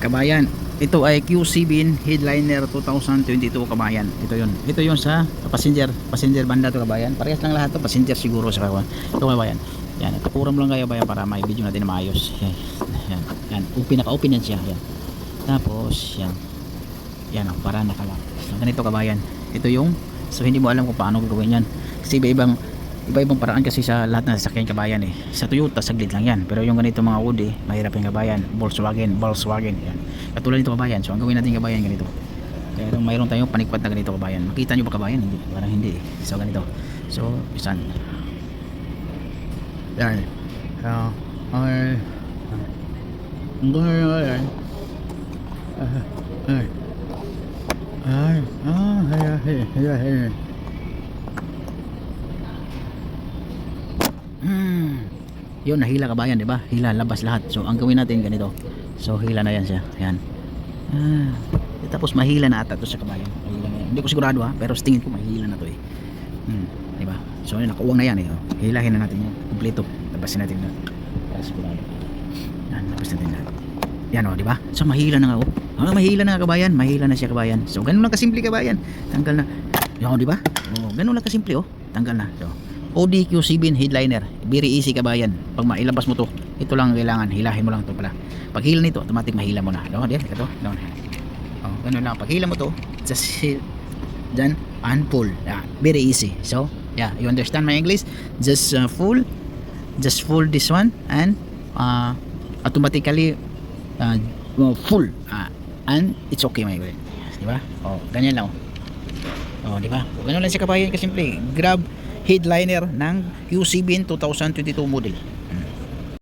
Kabayan, ito ay Q7 headliner 2022 kabayan. Ito yun sa passenger banda to kabayan. Parehas lang lahat to, passenger siguro sa kabayan. Ito kabayan. Yan, kapuram lang kayo bayan para may video natin na maayos. Yan. Yan, pinaka-open yan siya. Yan. Tapos yan. Yan, para nakalock. So ganito kabayan. Ito yung hindi mo alam kung paano gagawin yan. Kasi iba-ibang paraan kasi sa lahat ng sasakyan kabayan eh. Sa Toyota saglit lang yan, pero yung ganito mga Audi mahirap yung kabayan. Volkswagen yan. Katulad nito kabayan. So ang gawin natin kabayan ganito. Kaya mayroon tayong panikpat na ganito kabayan. Makita nyo ba kabayan? Hindi, parang hindi eh. So ganito. So isan. Yan. Okay. Yun, nahila kabayan, di ba? Hila, labas lahat. So ang gawin natin ganito. So hila na yan siya. Yan. Tapos mahila na ata to sa kabayan. Mahila na yan. Hindi ko sigurado ha, pero sa tingin ko mahila na to eh. Di ba? So nakauwang na yan eh. Hilahin na natin yan. Kompleto. Labasin natin na. Para sigurado. Yan, labas natin na. Yan o, di ba? So mahila na nga oh. Mahila na nga kabayan. Mahila na siya kabayan. So ganun lang kasimple kabayan. Tanggal na. Yan, di ba? Oh, ganun lang kasimple oh. Tanggal na. So Audi Q7 headliner, very easy kabayan. Pag mailabas mo to, ito lang ang kailangan, hilahin mo lang to pala. Pag hila nito, automatic mahila mo na. Ito. Ganun lang. Pag hila mo to, just dyan and pull. Very easy. So, yeah, you understand my English? Just pull this one and automatically full. And it's okay my friend. Di ba? Ganyan lang. Di ba? Ganun lang si kabayan kasimple. Grab headliner ng Q7 2022 model.